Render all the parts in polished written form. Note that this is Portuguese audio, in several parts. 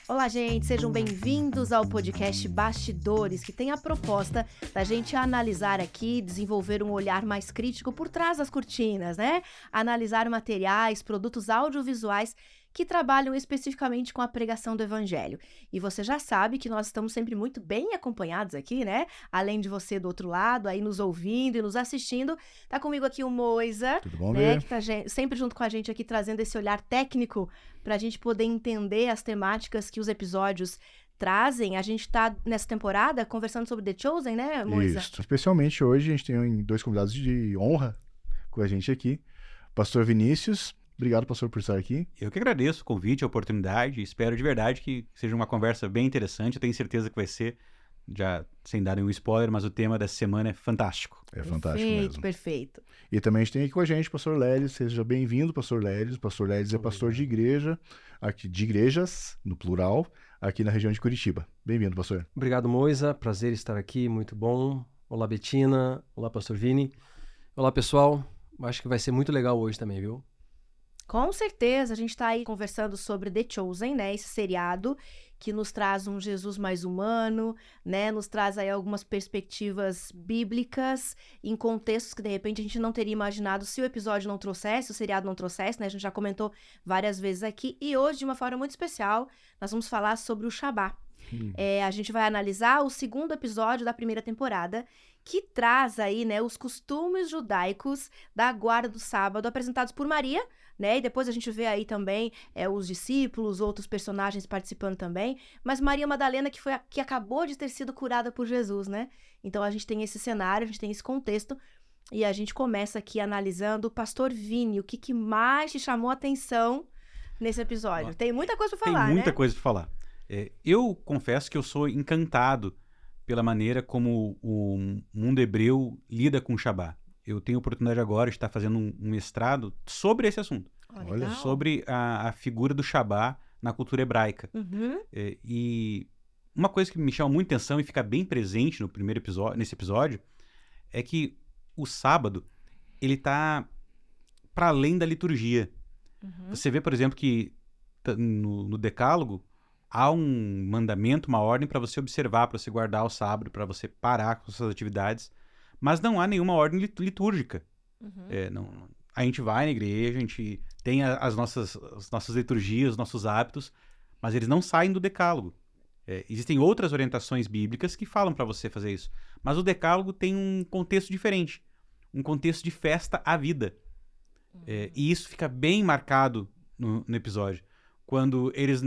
Olá, gente, sejam bem-vindos ao podcast Bastidores, que tem a proposta da gente analisar aqui, desenvolver um olhar mais crítico por trás das cortinas, né? Analisar materiais, produtos audiovisuais que trabalham especificamente com a pregação do evangelho. E você já sabe que nós estamos sempre muito bem acompanhados aqui, né? Além de você do outro lado, aí nos ouvindo e nos assistindo. Tá comigo aqui o Moisa, Tudo bom, né? Lê? Que tá sempre junto com a gente aqui, trazendo esse olhar técnico para a gente poder entender as temáticas que os episódios trazem. A gente tá nessa temporada conversando sobre The Chosen, né, Moisa? Isso. Especialmente hoje a gente tem dois convidados de honra com a gente aqui. Pastor Vinícius, obrigado, pastor, por estar aqui. Eu que agradeço o convite, a oportunidade. Espero de verdade que seja uma conversa bem interessante. Eu tenho certeza que vai ser, já sem dar nenhum spoiler, mas o tema dessa semana é fantástico. É fantástico Perfeito, mesmo. perfeito. E também a gente tem aqui com a gente o pastor Lelis. Seja bem-vindo, pastor Lelis. O pastor Lelis é pastor de igreja, aqui de igrejas, no plural, aqui na região de Curitiba. Bem-vindo, pastor. Obrigado, Moisa. Prazer estar aqui, muito bom. Olá, Betina. Olá, pastor Vini. Olá, pessoal. Acho que vai ser muito legal hoje também, viu? Com certeza, a gente está aí conversando sobre The Chosen, né? Esse seriado que nos traz um Jesus mais humano, né? Nos traz aí algumas perspectivas bíblicas em contextos que, de repente, a gente não teria imaginado se o episódio não trouxesse, o seriado não trouxesse, né? A gente já comentou várias vezes aqui. E hoje, de uma forma muito especial, nós vamos falar sobre o Shabá. A gente vai analisar o segundo episódio da primeira temporada, que traz aí, né, os costumes judaicos da guarda do sábado, apresentados por Maria, né, e depois a gente vê aí também os discípulos, outros personagens participando também, mas Maria Madalena que acabou de ter sido curada por Jesus, né, então a gente tem esse cenário, a gente tem esse contexto, e a gente começa aqui analisando o pastor Vini, o que mais te chamou a atenção nesse episódio? Tem muita coisa pra falar, Tem muita né? coisa para falar. Eu confesso que eu sou encantado pela maneira como o mundo hebreu lida com o Shabá. Eu tenho a oportunidade agora de estar fazendo um mestrado sobre esse assunto. Olha, Olha, legal. Sobre a figura do Shabá na cultura hebraica. Uhum. E uma coisa que me chama muita atenção e fica bem presente no primeiro episódio, nesse episódio, é que o sábado, ele tá para além da liturgia. Uhum. Você vê, por exemplo, que no Decálogo há um mandamento, uma ordem para você observar, para você guardar o sábado, para você parar com suas atividades, mas não há nenhuma ordem litúrgica. Uhum. A gente vai na igreja, a gente tem as nossas liturgias, os nossos hábitos, mas eles não saem do Decálogo. Existem outras orientações bíblicas que falam para você fazer isso, mas o Decálogo tem um contexto diferente, um contexto de festa à vida. E isso fica bem marcado no episódio. Quando eles...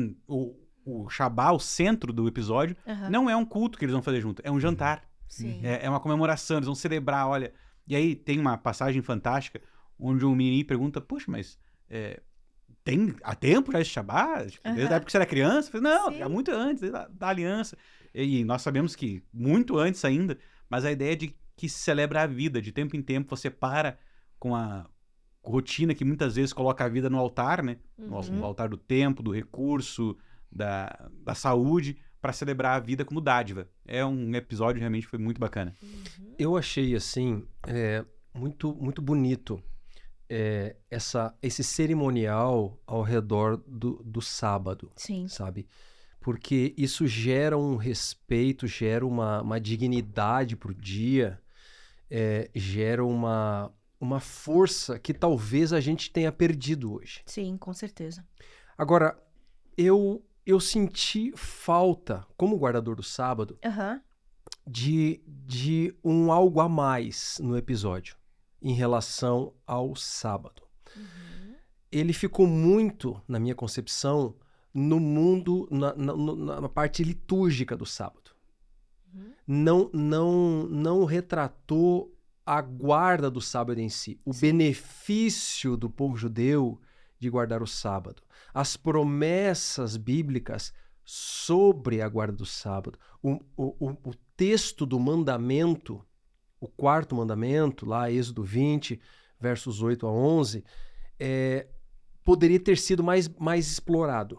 O Shabá, o centro do episódio, Aham. não é um culto que eles vão fazer junto, é um jantar. Sim. É uma comemoração, eles vão celebrar, olha. E aí tem uma passagem fantástica onde um menino pergunta, poxa, mas há tempo já esse Shabá? Tipo, desde a época que você era criança? Eu falei, não, Sim. há muito antes, desde da aliança. E nós sabemos que muito antes ainda, mas a ideia de que se celebra a vida, de tempo em tempo você para com a rotina que muitas vezes coloca a vida no altar, né? No altar do tempo, do recurso, da saúde, para celebrar a vida como dádiva. É um episódio realmente foi muito bacana. Eu achei, assim, muito, muito bonito esse cerimonial ao redor do sábado, Sim. sabe? Porque isso gera um respeito, gera uma dignidade pro dia, gera uma força que talvez a gente tenha perdido hoje. Sim, com certeza. Agora, eu senti falta, como guardador do sábado, Aham. de um algo a mais no episódio em relação ao sábado. Ele ficou muito, na minha concepção, no mundo, na parte litúrgica do sábado. Não retratou a guarda do sábado em si, o benefício do povo judeu de guardar o sábado, as promessas bíblicas sobre a guarda do sábado, o texto do mandamento, o quarto mandamento, lá Êxodo 20, versos 8 a 11, poderia ter sido mais explorado.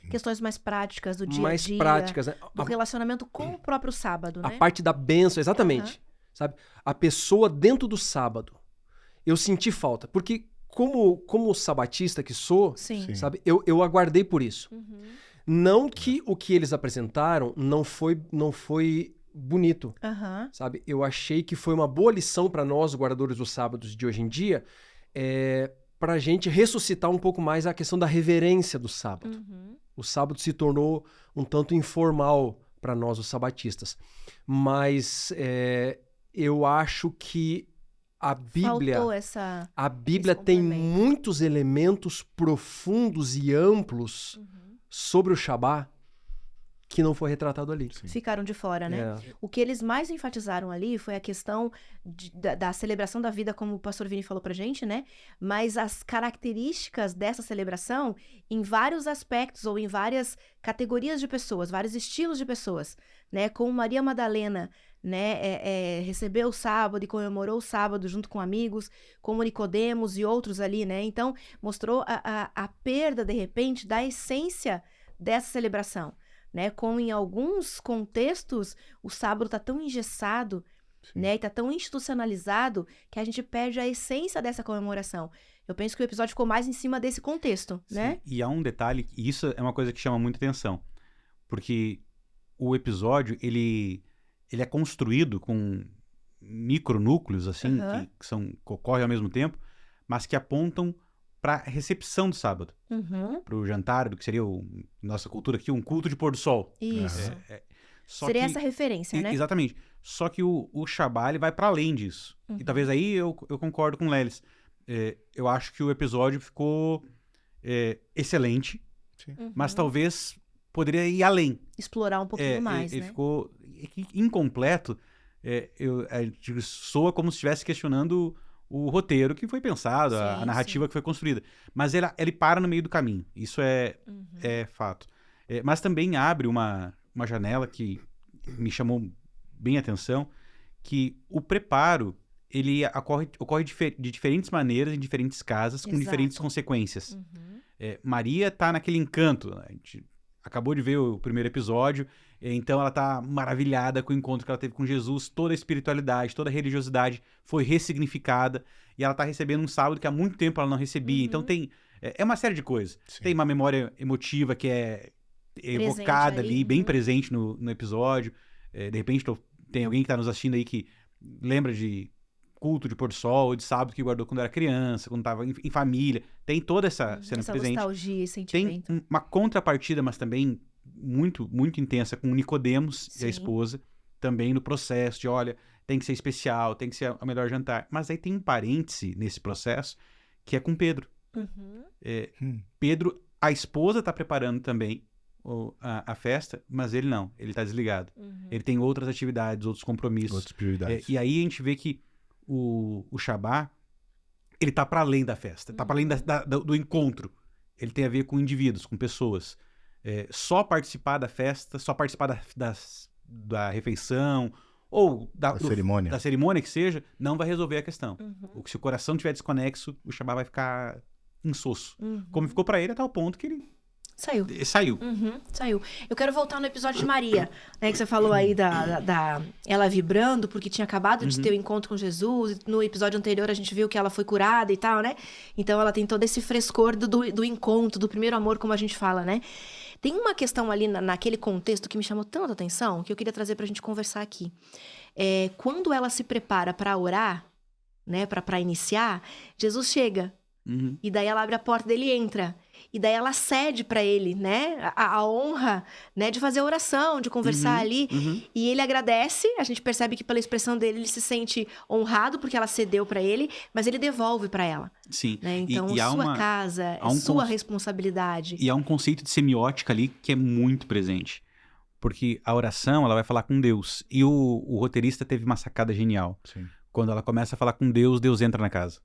Questões mais práticas do dia a Mais dia. práticas, né? Do relacionamento com o próprio sábado, A né? parte da bênção, exatamente. Sabe? A pessoa dentro do sábado. Eu senti falta. Porque como sabatista que sou, Sim. Sim. sabe, eu aguardei por isso. Uhum. Não que o que eles apresentaram não foi bonito, Aham. sabe? Eu achei que foi uma boa lição para nós, guardadores dos sábados de hoje em dia, para a gente ressuscitar um pouco mais a questão da reverência do sábado. Uhum. O sábado se tornou um tanto informal para nós, os sabatistas. Mas eu acho que a Bíblia, Faltou essa... a Bíblia esse tem complemento. muitos elementos profundos e amplos sobre o Shabá que não foi retratado ali. Sim. Ficaram de fora, né? É. O que eles mais enfatizaram ali foi a questão da celebração da vida, como o pastor Vini falou pra gente, né? Mas as características dessa celebração em vários aspectos ou em várias categorias de pessoas, vários estilos de pessoas, né? Como Maria Madalena, né? Recebeu o sábado e comemorou o sábado junto com amigos, como Nicodemos e outros ali, né? Então, mostrou a perda, de repente, da essência dessa celebração. Né, como em alguns contextos o sábado está tão engessado, né, e está tão institucionalizado que a gente perde a essência dessa comemoração. Eu penso que o episódio ficou mais em cima desse contexto, né? Sim. E há um detalhe, e isso é uma coisa que chama muita atenção, porque o episódio, ele é construído com micronúcleos, assim, Aham. que ocorrem ao mesmo tempo, mas que apontam para a recepção do sábado, Uhum. para o jantar, do que seria, nossa cultura aqui, um culto de pôr do sol. Isso. Só Seria que- essa referência, né? Exatamente. Só que o Shabá, ele vai para além disso. E talvez aí eu concordo com o Lelis. Eu acho que o episódio ficou excelente, Uhum. mas talvez poderia ir além. Explorar um pouquinho mais, Ele né? ficou incompleto. Soa como se estivesse questionando o roteiro que foi pensado, a Sim, narrativa que foi construída. Mas ele para no meio do caminho. Isso é fato. Mas também abre uma janela que me chamou bem a atenção, que o preparo ele ocorre de diferentes maneiras, em diferentes casas, com Exato. diferentes consequências. Uhum. Maria tá naquele encanto. A gente acabou de ver o primeiro episódio, então ela tá maravilhada com o encontro que ela teve com Jesus, toda a espiritualidade, toda a religiosidade foi ressignificada, e ela tá recebendo um sábado que há muito tempo ela não recebia. Então tem uma série de coisas. Sim. Tem uma memória emotiva que é evocada ali. ali, bem presente no episódio. De repente tem alguém que tá nos assistindo aí que lembra de culto de pôr do sol, de sábado que guardou quando era criança, quando estava em família. Tem toda essa cena Essa presente. nostalgia, esse Tem sentimento. uma contrapartida, mas também muito, muito intensa com o Nicodemos e Sim. a esposa, também no processo de, olha, tem que ser especial, tem que ser o melhor jantar. Mas aí tem um parêntese nesse processo, que é com Pedro. Uhum. Pedro, a esposa está preparando também a festa, mas ele não, ele está desligado. Uhum. Ele tem outras atividades, outros compromissos. Outras prioridades. E aí a gente vê que o Shabá, ele tá para além da festa, tá para além do encontro. Ele tem a ver com indivíduos, com pessoas. Só participar da festa, só participar da refeição ou A cerimônia. da cerimônia que seja, não vai resolver a questão. Uhum. Se o coração estiver desconexo, o Shabá vai ficar insosso. Uhum. Como ficou para ele a tal ponto que ele Saiu. saiu. Saiu. Eu quero voltar no episódio de Maria, né? Que você falou aí da ela vibrando, porque tinha acabado de ter o encontro com Jesus. No episódio anterior a gente viu que ela foi curada e tal, né? Então ela tem todo esse frescor do encontro, do primeiro amor, como a gente fala, né? Tem uma questão ali naquele contexto que me chamou tanta atenção, que eu queria trazer pra gente conversar aqui. Quando ela se prepara pra orar, né? Pra iniciar, Jesus chega. Uhum. E daí ela abre a porta dele e entra. E daí ela cede pra ele, né? A honra, né? De fazer a oração, de conversar ali. E ele agradece. A gente percebe que pela expressão dele, ele se sente honrado porque ela cedeu pra ele. Mas ele devolve pra ela, Sim. né? Então, E há sua casa, há um sua cons- responsabilidade. E há um conceito de semiótica ali que é muito presente. Porque a oração, ela vai falar com Deus. E o roteirista teve uma sacada genial. Sim. Quando ela começa a falar com Deus, Deus entra na casa.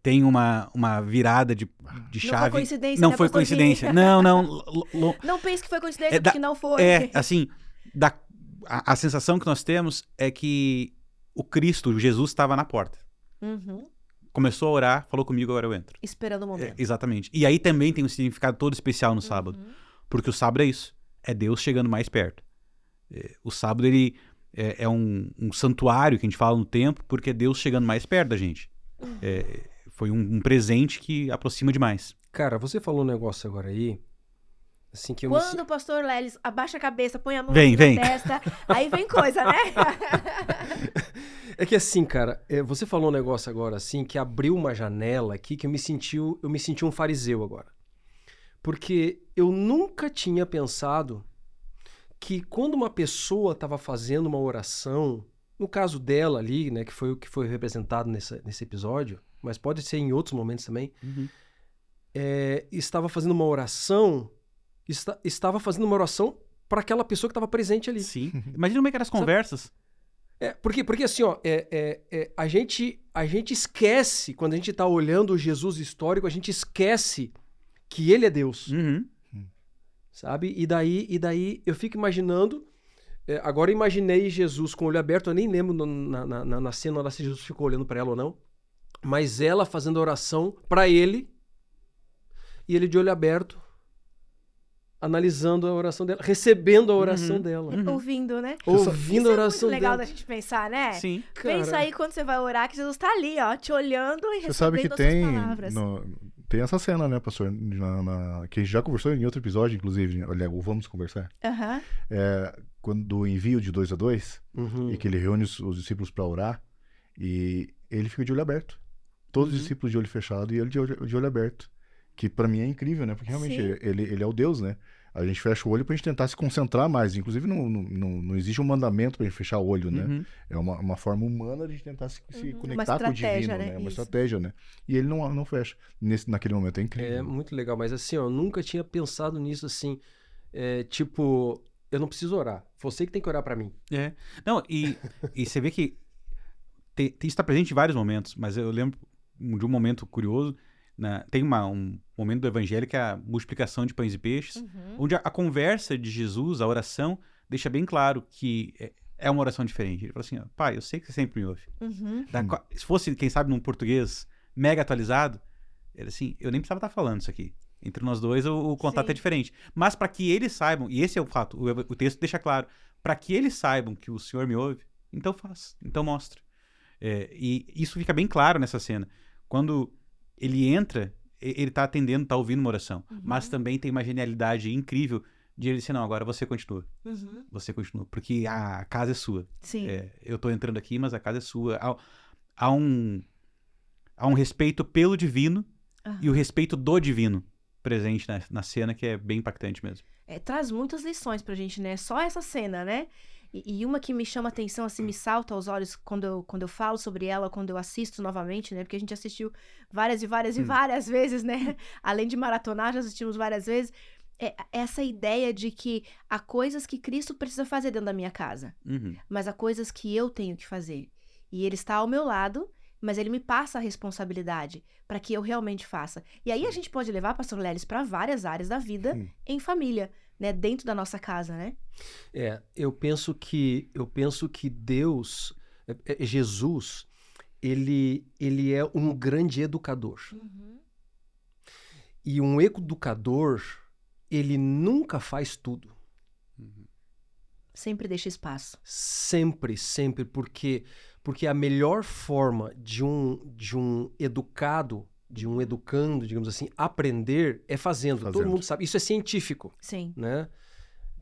Tem uma virada de chave. Não foi coincidência, Não né, foi pastor Vini? coincidência. Não. Não pense que foi coincidência, É da- porque não foi. Assim, a sensação que nós temos é que o Cristo, o Jesus, estava na porta. Uhum. Começou a orar, falou comigo, agora eu entro. Esperando o momento. Exatamente. E aí também tem um significado todo especial no sábado. Porque o sábado é isso. É Deus chegando mais perto. O sábado, ele é um santuário que a gente fala no templo, porque é Deus chegando mais perto da gente. foi um presente que aproxima demais. Cara, você falou um negócio agora aí, assim que eu Quando o pastor Lelis abaixa a cabeça, põe a mão Vem. na testa, aí vem coisa, né? É que assim, cara, você falou um negócio agora assim que abriu uma janela aqui que eu me senti um fariseu agora. Porque eu nunca tinha pensado que quando uma pessoa estava fazendo uma oração, no caso dela ali, né, que foi o que foi representado nesse episódio, mas pode ser em outros momentos também, estava fazendo uma oração, estava fazendo uma oração para aquela pessoa que estava presente ali. Sim. Imagina como é que eram as conversas. Porque assim, ó, a gente esquece, quando a gente está olhando o Jesus histórico, a gente esquece que ele é Deus, Uhum. sabe? E daí eu fico imaginando, agora eu imaginei Jesus com o olho aberto, eu nem lembro na cena lá se Jesus ficou olhando para ela ou não, mas ela fazendo a oração para ele, e ele de olho aberto, analisando a oração dela, recebendo a oração dela. Ouvindo, né? Ouvindo Isso a é oração muito legal dela. da gente pensar, né? Sim. Pensa Cara, aí quando você vai orar, que Jesus tá ali, ó, te olhando e Você sabe que recebendo as suas palavras. tem essa cena, né, pastor? Que a gente já conversou em outro episódio, inclusive. Olha, vamos conversar. Aham. Quando do envio de 2 a 2, Uhum. e que ele reúne os discípulos para orar, e ele fica de olho aberto. Todos os discípulos de olho fechado e ele de olho aberto. Que pra mim é incrível, né? Porque realmente Sim. ele é o Deus, né? A gente fecha o olho pra gente tentar se concentrar mais. Inclusive, não existe um mandamento pra gente fechar o olho, né? Uhum. É uma forma humana de a gente tentar se conectar com o estratégia, divino, né? né? Uma Isso. estratégia, né? E ele não fecha. Naquele momento é incrível. É muito legal, mas assim, ó, eu nunca tinha pensado nisso assim, tipo, eu não preciso orar, você que tem que orar pra mim. É. Não, e você vê que isso está presente em vários momentos, mas eu lembro de um momento curioso. Tem um momento do evangelho que é a multiplicação de pães e peixes, onde a conversa de Jesus, a oração, deixa bem claro que é uma oração diferente. Ele fala assim, ó, pai, eu sei que você sempre me ouve. Se fosse, quem sabe, num português mega atualizado, ele assim, eu nem precisava estar falando isso aqui. Entre nós dois, o contato Sim. é diferente. Mas para que eles saibam, e esse é o fato, o texto deixa claro, para que eles saibam que o Senhor me ouve, então faz, então mostra. E isso fica bem claro nessa cena. Quando ele entra, ele tá atendendo, tá ouvindo uma oração. Mas também tem uma genialidade incrível de ele dizer, não, agora você continua. Você continua, porque a casa é sua. Sim. Eu tô entrando aqui, mas a casa é sua. Há um respeito pelo divino e o respeito do divino presente na cena, que é bem impactante mesmo. Traz muitas lições pra gente, né? Só essa cena, né? E uma que me chama atenção, assim, me salta aos olhos quando eu falo sobre ela, quando eu assisto novamente, né? Porque a gente assistiu várias e várias e várias vezes, né? Além de maratonar, já assistimos várias vezes. Essa ideia de que há coisas que Cristo precisa fazer dentro da minha casa, mas há coisas que eu tenho que fazer. E ele está ao meu lado, mas ele me passa a responsabilidade para que eu realmente faça. E aí a gente pode levar, pastor Lelis, para várias áreas da vida em família, né? Dentro da nossa casa, né? Eu penso que Deus, Jesus, ele é um grande educador. E um educador, ele nunca faz tudo. Sempre deixa espaço. Sempre, porque a melhor forma de um educado, de um educando, digamos assim, aprender é fazendo. Todo mundo sabe. Isso é científico. Sim. Né?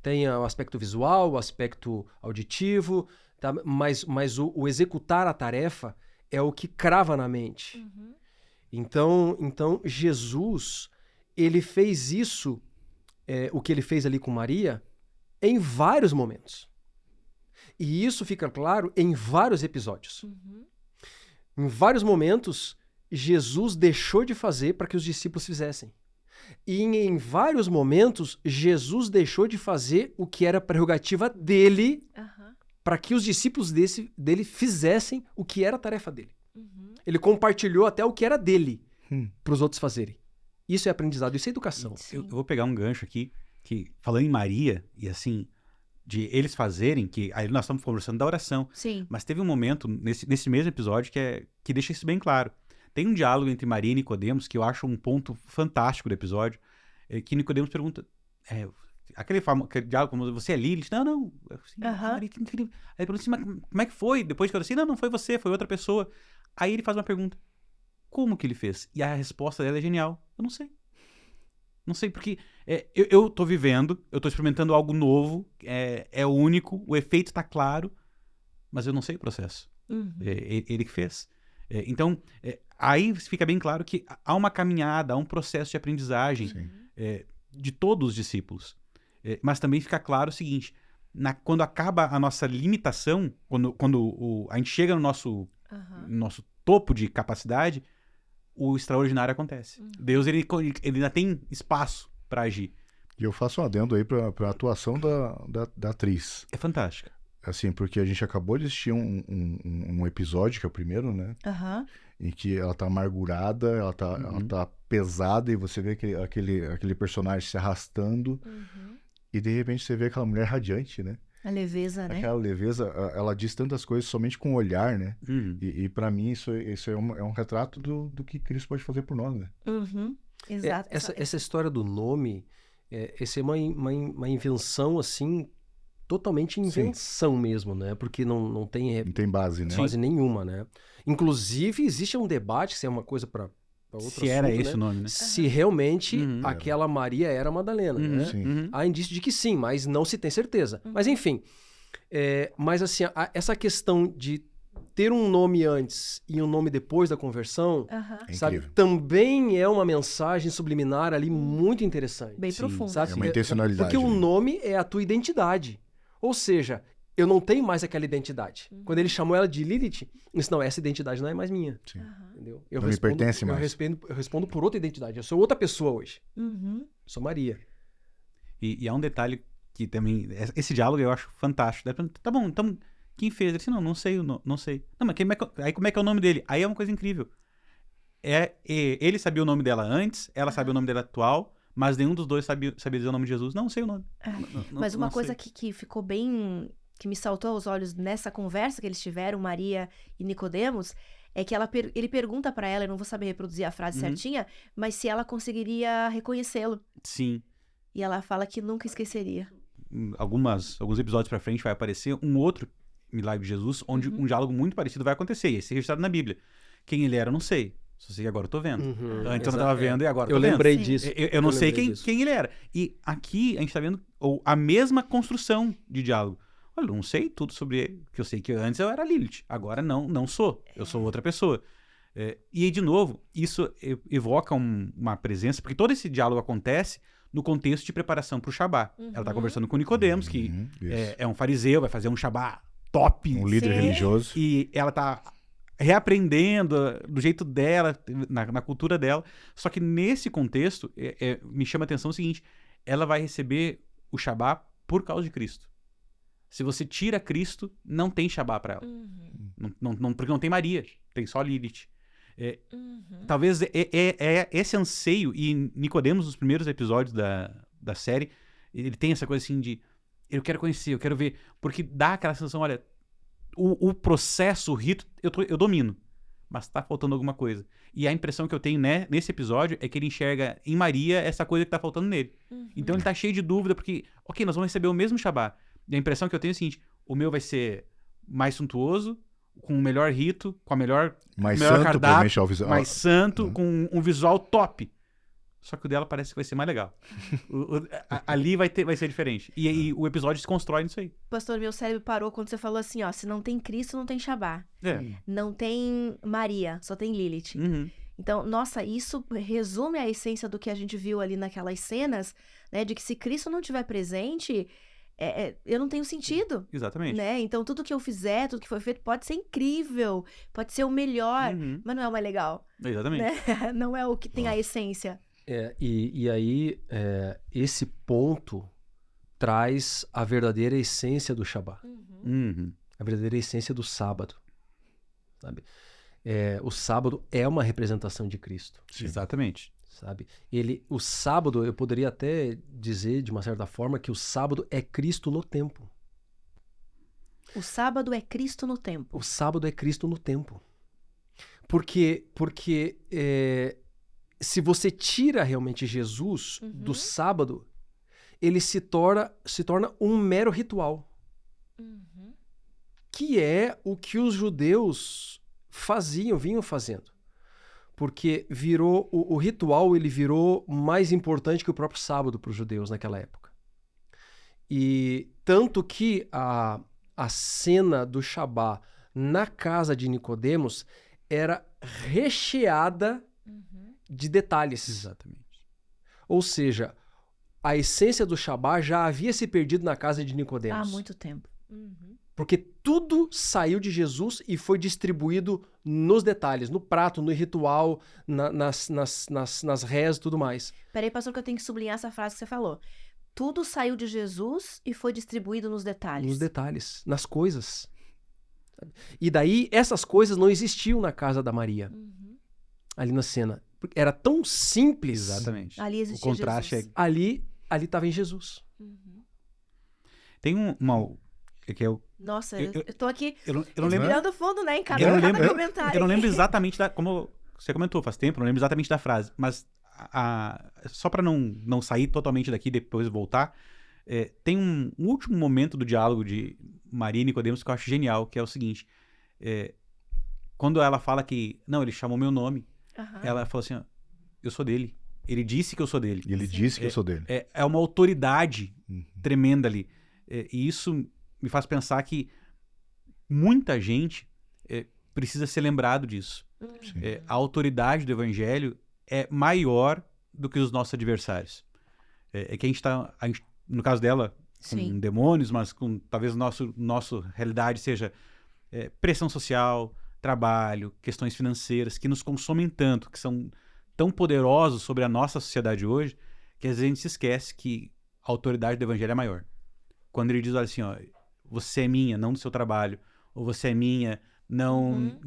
Tem o aspecto visual, o aspecto auditivo, tá? Mas o executar a tarefa é o que crava na mente. Então Jesus, ele fez isso, o que ele fez ali com Maria, em vários momentos. E isso fica claro em vários episódios. Em vários momentos, Jesus deixou de fazer para que os discípulos fizessem. E em vários momentos, Jesus deixou de fazer o que era prerrogativa dele para que os discípulos dele fizessem o que era a tarefa dele. Ele compartilhou até o que era dele para os outros fazerem. Isso é aprendizado, isso é educação. Eu vou pegar um gancho aqui, que falando em Maria, e assim, de eles fazerem, que aí nós estamos conversando da oração. Sim. Mas teve um momento nesse mesmo episódio que deixa isso bem claro. Tem um diálogo entre Maria e Nicodemos que eu acho um ponto fantástico do episódio, que Nicodemos pergunta, aquele diálogo, como você é Lili? Ele diz, não, assim, Maria, que incrível. Aí ele pergunta assim, mas como é que foi? Depois que eu disse, não foi você, foi outra pessoa. Aí ele faz uma pergunta, como que ele fez? E a resposta dela é genial. Eu não sei. Não sei, porque eu tô vivendo, eu tô experimentando algo novo, é único, o efeito tá claro, mas eu não sei o processo. Ele que fez. Então, aí fica bem claro que há uma caminhada, há um processo de aprendizagem de todos os discípulos. Mas também fica claro o seguinte, quando acaba a nossa limitação, quando a gente chega no nosso topo de capacidade, o extraordinário acontece. Deus ele ainda tem espaço para agir. E eu faço um adendo aí para a atuação da atriz. É fantástica. Assim, porque a gente acabou de assistir um episódio, que é o primeiro, né? Em que ela tá amargurada, ela tá pesada, e você vê aquele personagem se arrastando, e de repente você vê aquela mulher radiante, né? A leveza, né? Aquela leveza, ela diz tantas coisas somente com o olhar, né? E para mim isso é um retrato do que Cristo pode fazer por nós, né? Exato. Essa história do nome, essa é uma invenção, assim, totalmente invenção mesmo, né? Porque não tem base, né? Base nenhuma, né? Inclusive, existe um debate, se é uma coisa para outro se era esse, né, o nome, né? Se realmente aquela Maria era Madalena, né? Há indício de que sim, mas não se tem certeza. Mas enfim, mas assim, essa questão de ter um nome antes e um nome depois da conversão, sabe, também é uma mensagem subliminar ali muito interessante. Bem profunda. Sabe? É uma intencionalidade. Porque o nome é a tua identidade. Ou seja, eu não tenho mais aquela identidade. Quando ele chamou ela de Lilith, ele disse, não, essa identidade não é mais minha. Entendeu? Não me pertence mais. Eu respondo por outra identidade. Eu sou outra pessoa hoje. Sou Maria. E há um detalhe que também... Esse diálogo eu acho fantástico. Tá bom, então... Quem fez? Ele disse, não sei, não sei. Não, mas aí como é que é o nome dele? Aí é uma coisa incrível. Ele sabia o nome dela antes, ela sabia o nome dela atual, mas nenhum dos dois sabia dizer o nome de Jesus. Não sei o nome. Mas uma coisa que ficou bem... que me saltou aos olhos nessa conversa que eles tiveram, Maria e Nicodemos, é que ele pergunta pra ela, eu não vou saber reproduzir a frase certinha, mas se ela conseguiria reconhecê-lo. Sim. E ela fala que nunca esqueceria. Alguns episódios pra frente vai aparecer um outro milagre de Jesus, onde um diálogo muito parecido vai acontecer, e esse é registrado na Bíblia. Quem ele era, eu não sei. Só sei que agora eu tô vendo. Antes eu não tava vendo e agora eu tô vendo. Eu lembrei disso. Eu não sei quem ele era. E aqui a gente tá vendo a mesma construção de diálogo. Olha, eu não sei tudo sobre ele, que eu sei que antes eu era Lilith, agora não sou. Eu sou outra pessoa. E aí, de novo, isso evoca uma presença, porque todo esse diálogo acontece no contexto de preparação para o Shabá. Ela tá conversando com Nicodemos, que é um fariseu, vai fazer um Shabá top. Um líder religioso. E ela tá reaprendendo do jeito dela, na cultura dela. Só que nesse contexto, me chama a atenção o seguinte, ela vai receber o Shabá por causa de Cristo. Se você tira Cristo, não tem Shabá para ela. Porque não tem Maria, tem só Lilith. Talvez esse anseio, e Nicodemos, nos primeiros episódios da série, ele tem essa coisa assim de eu quero conhecer, eu quero ver, porque dá aquela sensação, olha, o processo, o rito, eu domino, mas tá faltando alguma coisa. E a impressão que eu tenho nesse episódio é que ele enxerga em Maria essa coisa que tá faltando nele. Então ele tá cheio de dúvida, porque, ok, nós vamos receber o mesmo Shabá. E a impressão que eu tenho é o seguinte, o meu vai ser mais suntuoso, com o melhor rito, com a melhor cardápio, mais santo, com um visual top. Só que o dela parece que vai ser mais legal. Ali vai ser diferente. E aí o episódio se constrói nisso aí. Pastor, meu cérebro parou quando você falou assim, ó, se não tem Cristo, não tem Shabá. Não tem Maria, só tem Lilith. Então, nossa, isso resume a essência do que a gente viu ali naquelas cenas, né, de que se Cristo não estiver presente, eu não tenho sentido. Exatamente. Né? Então, tudo que eu fizer, tudo que foi feito, pode ser incrível, pode ser o melhor, mas não é o mais legal. Exatamente. Né? Não é o que tem a essência. E aí, esse ponto traz a verdadeira essência do Shabá. A verdadeira essência do sábado. Sabe? O sábado é uma representação de Cristo. Sim. Exatamente. Sabe? O sábado, eu poderia até dizer, de uma certa forma, que o sábado é Cristo no tempo. O sábado é Cristo no tempo. O sábado é Cristo no tempo. Porque se você tira realmente Jesus do sábado, ele se torna um mero ritual. Que é o que os judeus vinham fazendo. porque virou o ritual, ele virou mais importante que o próprio sábado para os judeus naquela época. E tanto que a cena do Shabá na casa de Nicodemos era recheada de detalhes. Exatamente. Ou seja, a essência do Shabá já havia se perdido na casa de Nicodemos. Há muito tempo. Porque tudo saiu de Jesus e foi distribuído nos detalhes, no prato, no ritual, nas rezas e tudo mais. Peraí, pastor, que eu tenho que sublinhar essa frase que você falou. Tudo saiu de Jesus e foi distribuído nos detalhes. Nos detalhes, nas coisas. E daí, essas coisas não existiam na casa da Maria, ali na cena. Era tão simples. Exatamente. Ali O existia contraste Jesus. Ali estava em Jesus. Tem uma... Que eu Nossa, Eu- eu tô aqui eu não lembro... respirando fundo, né? Em cada, Eu não cada lembro- comentário. Eu não lembro exatamente da... Como você comentou, faz tempo, eu não lembro exatamente da frase. Mas só para não sair totalmente daqui e depois voltar, tem um último momento do diálogo de Maria e Nicodemos que eu acho genial, que é o seguinte. Quando ela fala que... Não, ele chamou meu nome. Aham. Ela falou assim, ó, eu sou dele. Ele disse que eu sou dele. E ele disse que eu sou dele. É uma autoridade Uhum. tremenda ali. E isso me faz pensar que muita gente precisa ser lembrado disso. Sim. A autoridade do evangelho é maior do que os nossos adversários. Que a gente está, no caso dela, com Sim. demônios, mas com talvez nossa realidade seja pressão social, trabalho, questões financeiras, que nos consomem tanto, que são tão poderosos sobre a nossa sociedade hoje, que às vezes a gente se esquece que a autoridade do evangelho é maior. Quando ele diz, olha assim, ó, você é minha, não do seu trabalho, ou você é minha, não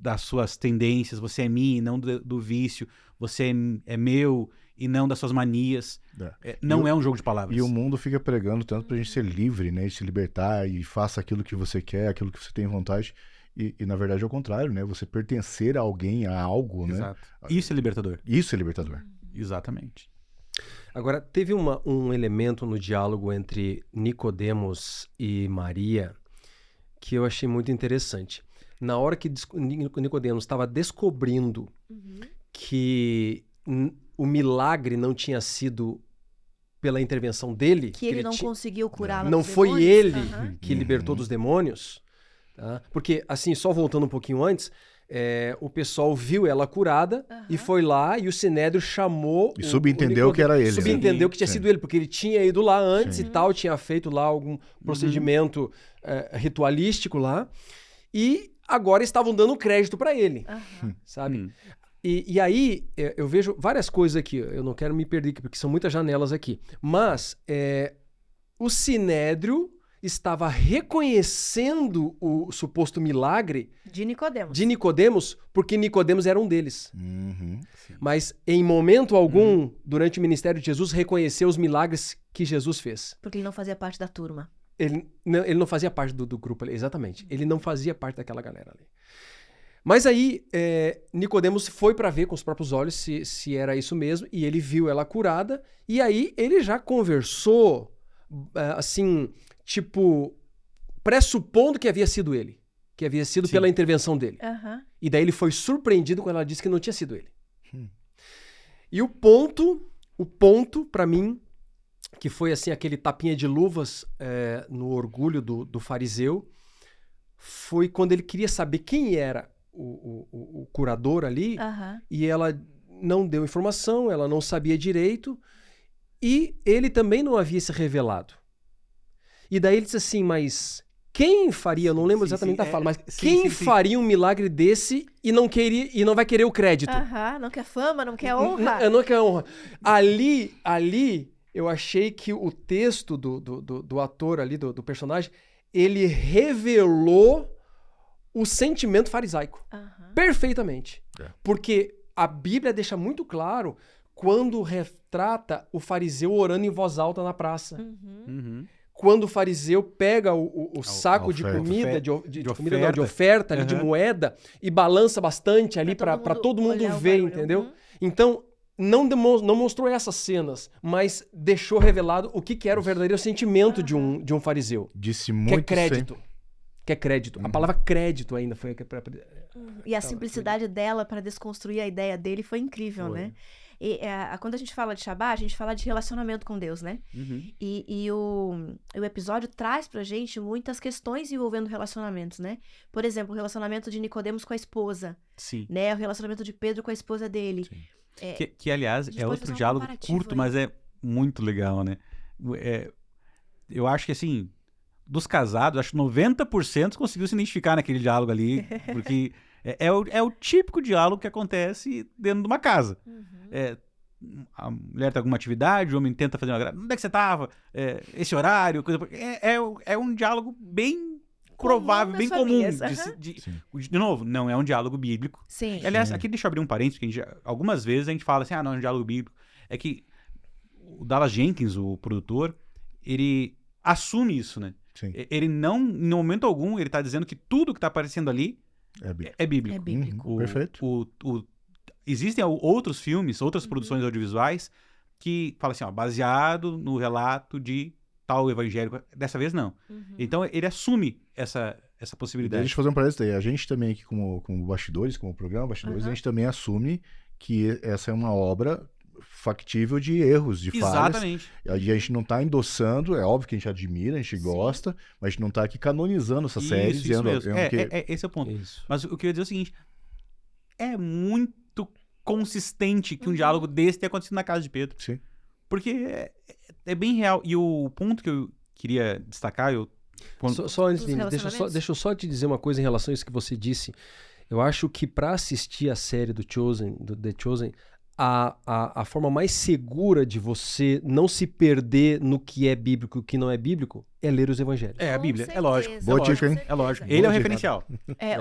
das suas tendências, você é minha e não do vício, você é meu e não das suas manias. Não é um jogo de palavras. E o mundo fica pregando tanto pra gente ser livre, né? E se libertar e faça aquilo que você quer, aquilo que você tem vontade. E na verdade é o contrário, né? Você pertencer a alguém, a algo, né? Exato. Isso é libertador. Isso é libertador. Exatamente. Agora, teve um elemento no diálogo entre Nicodemos e Maria que eu achei muito interessante. Na hora que Nicodemos estava descobrindo que o milagre não tinha sido pela intervenção dele, Que ele não conseguiu curá-la não dos foi demônios. ele Aham. que libertou dos demônios, tá? Porque, assim, só voltando um pouquinho antes, o pessoal viu ela curada e foi lá e o Sinédrio chamou... E subentendeu que era ele, né? Subentendeu que tinha Sim. sido ele, porque ele tinha ido lá antes Sim. e tal, tinha feito lá algum procedimento ritualístico lá, e agora estavam dando crédito para ele, sabe? E aí, eu vejo várias coisas aqui, eu não quero me perder aqui, porque são muitas janelas aqui, mas o Sinédrio estava reconhecendo o suposto milagre De Nicodemos. de Nicodemos, porque Nicodemos era um deles. Uhum. Mas em momento algum, durante o ministério de Jesus, reconheceu os milagres que Jesus fez. Porque ele não fazia parte da turma. Ele não fazia parte do grupo ali, exatamente. Ele não fazia parte daquela galera ali. Mas aí, Nicodemos foi para ver com os próprios olhos se era isso mesmo, e ele viu ela curada, e aí ele já conversou, assim, tipo, pressupondo que havia sido ele, que havia sido pela intervenção dele. Aham. E daí ele foi surpreendido quando ela disse que não tinha sido ele. E o ponto para mim, que foi assim aquele tapinha de luvas no orgulho do fariseu, foi quando ele queria saber quem era o curador ali, Aham. e ela não deu informação, ela não sabia direito, e ele também não havia se revelado. E daí ele disse assim, mas quem faria, eu não lembro exatamente da fala, mas quem faria um milagre desse e não vai querer o crédito? Aham. Não quer fama, não quer honra. Eu não quero honra. Ali, eu achei que o texto do ator ali, do personagem, ele revelou o sentimento farisaico. Aham. Perfeitamente. Porque a Bíblia deixa muito claro quando retrata o fariseu orando em voz alta na praça. Quando o fariseu pega o saco de comida, de oferta ali, de moeda, e balança bastante ali para todo mundo ver, entendeu? Então, não mostrou essas cenas, mas deixou revelado o que era o verdadeiro sentimento de um fariseu. Disse Que muito é crédito. quer crédito. A palavra crédito ainda foi... E a simplicidade dela para desconstruir a ideia dele foi incrível, Foi. né? E, quando a gente fala de Shabá, a gente fala de relacionamento com Deus, né? E o episódio traz pra gente muitas questões envolvendo relacionamentos, né? Por exemplo, o relacionamento de Nicodemos com a esposa. Sim. Né? O relacionamento de Pedro com a esposa dele. Que, aliás, é outro diálogo curto, mas é muito legal, né? Eu acho que, assim, dos casados, acho que 90% conseguiu se identificar naquele diálogo ali, porque é o típico diálogo que acontece dentro de uma casa. A mulher tá com alguma atividade, o homem tenta fazer uma... Onde é que você tava? Esse horário? Coisa... É um diálogo bem provável, bem comum. De novo, não é um diálogo bíblico. Sim. Aliás, aqui deixa eu abrir um parênteses, porque algumas vezes a gente fala assim, não, é um diálogo bíblico. É que o Dallas Jenkins, o produtor, ele assume isso, né? Sim. Ele não, em momento algum, ele tá dizendo que tudo que tá aparecendo ali é bíblico. É bíblico. Perfeito. Existem outros filmes, outras produções audiovisuais que falam assim, baseado no relato de tal evangélico. Dessa vez, não. Então, ele assume essa possibilidade. Deixa eu fazer um parênteses aí. A gente também aqui, como bastidores, como programa Bastidores, a gente também assume que essa é uma obra factível de erros, de falhas. Exatamente. E a gente não está endossando, é óbvio que a gente admira, a gente gosta, mas a gente não está aqui canonizando essa série. Isso mesmo. Esse é o ponto. Isso. Mas o que eu ia dizer é o seguinte, é muito consistente que um diálogo desse tenha acontecido na casa de Pedro. Sim. Porque é bem real. E o ponto que eu queria destacar... Só antes, Vini, deixa eu só te dizer uma coisa em relação a isso que você disse. Eu acho que para assistir a série do The Chosen, a forma mais segura de você não se perder no que é bíblico e o que não é bíblico é ler os evangelhos. É a Bíblia, certeza, é lógico. Boa dica, hein? É lógico. certeza. Ele é o Boa dica. referencial.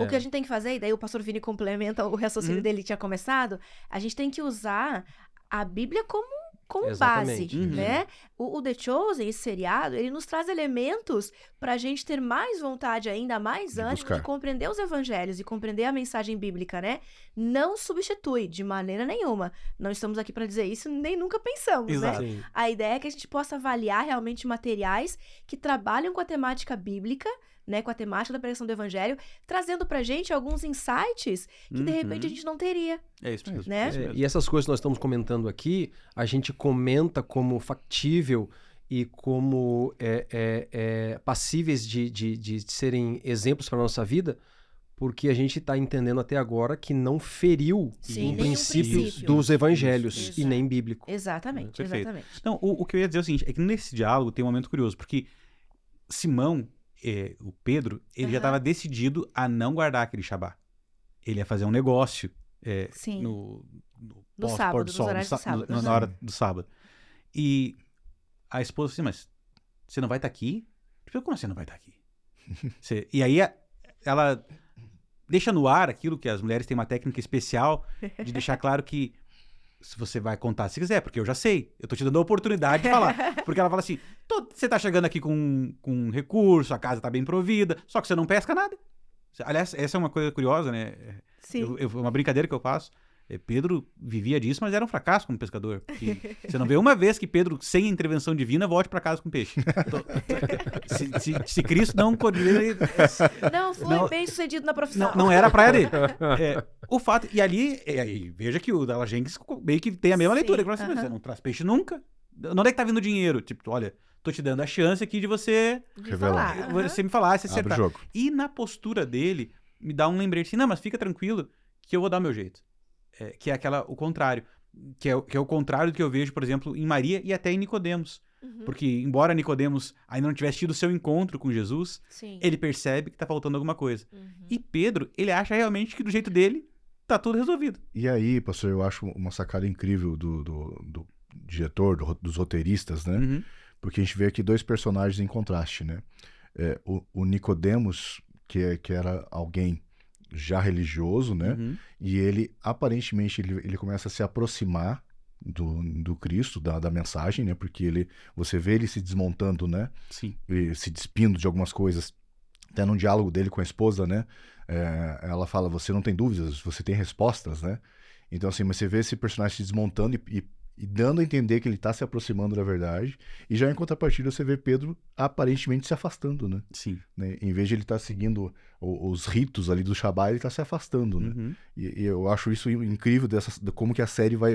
O que a gente tem que fazer, e daí o pastor Vini complementa o raciocínio dele que tinha começado, a gente tem que usar a Bíblia como base, Exatamente. né? O The Chosen, esse seriado, ele nos traz elementos pra gente ter mais vontade ainda, mais ânimo buscar. de compreender os evangelhos e compreender a mensagem bíblica, né? Não substitui de maneira nenhuma. Não estamos aqui pra dizer isso, nem nunca pensamos, Exato. né? Sim. A ideia é que a gente possa avaliar realmente materiais que trabalham com a temática bíblica, né, com a temática da pregação do evangelho, trazendo pra gente alguns insights que de repente a gente não teria, É isso mesmo. né? É isso mesmo. E essas coisas que nós estamos comentando aqui, a gente comenta como factível e como passíveis de serem exemplos para nossa vida, porque a gente está entendendo até agora que não feriu Sim, um nenhum princípio princípio. dos evangelhos Isso. e nem bíblico. Exatamente, Perfeito. exatamente. Não, o que eu ia dizer é o seguinte, é que nesse diálogo tem um momento curioso, porque Simão, o Pedro, ele já estava decidido a não guardar aquele Shabá. Ele ia fazer um negócio Sim. no sábado, pôr do sol, nos horários do sábado. na hora do sábado. E a esposa assim, mas você não vai estar aqui? Tipo, como você não vai estar aqui? E aí ela deixa no ar aquilo que as mulheres têm uma técnica especial de deixar claro que se você vai contar se quiser, porque eu já sei. Eu tô te dando a oportunidade de falar. Porque ela fala assim, você tá chegando aqui com recurso, a casa tá bem provida, só que você não pesca nada. Aliás, essa é uma coisa curiosa, né? Sim. Uma brincadeira que eu faço. Pedro vivia disso, mas era um fracasso como pescador. Você não vê uma vez que Pedro, sem intervenção divina, volte para casa com peixe. Se Cristo não poderia... Não foi bem sucedido na profissão. Não era a praia dele. O fato... E ali, veja que o Dallas Jenkins meio que tem a mesma leitura. Ele fala assim, você não traz peixe nunca? De onde é que tá vindo o dinheiro? Tipo, olha, tô te dando a chance aqui de você... Revelar. Você me falar, você acertar. Abre o jogo. E na postura dele, me dá um lembrete assim, não, mas fica tranquilo que eu vou dar o meu jeito. Que é o contrário. Que é o contrário do que eu vejo, por exemplo, em Maria e até em Nicodemos. Porque, embora Nicodemos ainda não tivesse tido o seu encontro com Jesus, Sim. ele percebe que tá faltando alguma coisa. E Pedro, ele acha realmente que do jeito dele, tá tudo resolvido. E aí, pastor, eu acho uma sacada incrível do diretor, dos roteiristas, né? Porque a gente vê aqui dois personagens em contraste, né? O Nicodemos, que era alguém já religioso, né? E ele, aparentemente, ele começa a se aproximar do Cristo, da mensagem, né? Porque você vê ele se desmontando, né? Sim. E se despindo de algumas coisas. Até num diálogo dele com a esposa, né? Ela fala, você não tem dúvidas, você tem respostas, né? Então, assim, mas você vê esse personagem se desmontando e dando a entender que ele está se aproximando da verdade. E já em contrapartida você vê Pedro aparentemente se afastando, né? Sim. Né? Em vez de ele estar seguindo os ritos ali do Shabá, ele está se afastando, né? E eu acho isso incrível, como que a série vai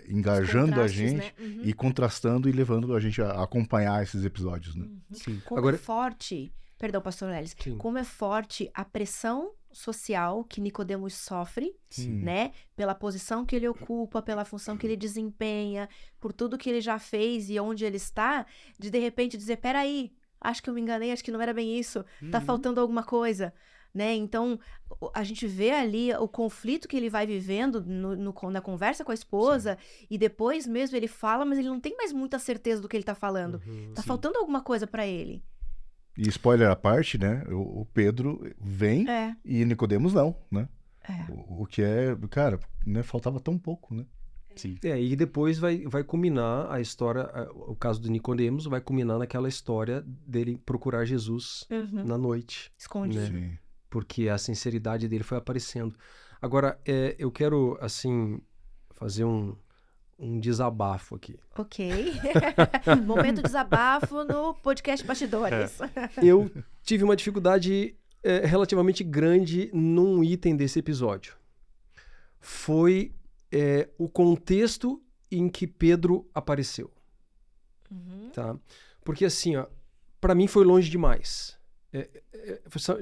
engajando a gente, né? E contrastando e levando a gente a acompanhar esses episódios, né? Sim. Como é forte... Perdão, pastor Lelis. Como é forte a pressão social que Nicodemos sofre, né? Pela posição que ele ocupa, pela função que ele desempenha, por tudo que ele já fez e onde ele está, de repente dizer, peraí, acho que eu me enganei, acho que não era bem isso, tá faltando alguma coisa, né? Então, a gente vê ali o conflito que ele vai vivendo na conversa com a esposa, e depois mesmo ele fala, mas ele não tem mais muita certeza do que ele tá falando. Tá faltando alguma coisa para ele. E spoiler à parte, né? O Pedro vem e Nicodemos não, né? O que cara, né? Faltava tão pouco, né? Sim. E depois vai culminar a história, o caso do Nicodemos vai culminar naquela história dele procurar Jesus na noite. Escondido. Né? Porque a sinceridade dele foi aparecendo. Agora, eu quero, assim, fazer um desabafo aqui. Ok. Momento desabafo no podcast Bastidores. Eu tive uma dificuldade relativamente grande num item desse episódio. Foi o contexto em que Pedro apareceu. Tá? Porque assim, para mim foi longe demais.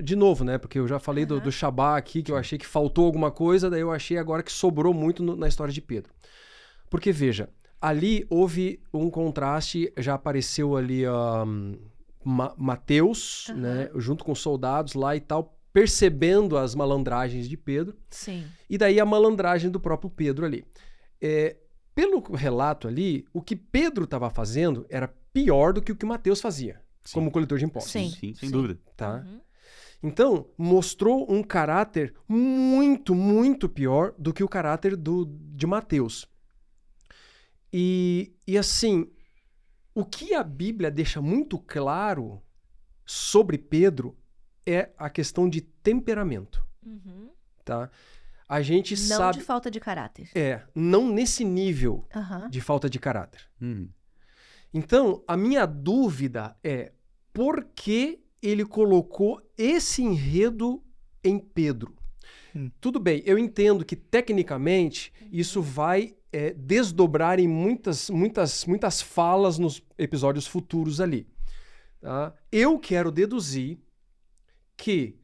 De novo, né? Porque eu já falei do Shabá aqui, que eu achei que faltou alguma coisa, daí eu achei agora que sobrou muito na história de Pedro. Porque, veja, ali houve um contraste, já apareceu ali Mateus, né, junto com os soldados lá e tal, percebendo as malandragens de Pedro. Sim. E daí a malandragem do próprio Pedro ali. Pelo relato ali, o que Pedro estava fazendo era pior do que o que Mateus fazia, como coletor de impostos. Sim, sem dúvida. Tá? Então, mostrou um caráter muito, muito pior do que o caráter de Mateus. E assim, o que a Bíblia deixa muito claro sobre Pedro é a questão de temperamento. Tá? A gente sabe... Não de falta de caráter. Não nesse nível de falta de caráter. Então, a minha dúvida é por que ele colocou esse enredo em Pedro? Tudo bem, eu entendo que tecnicamente isso vai desdobrar em muitas falas nos episódios futuros ali. Tá? Eu quero deduzir que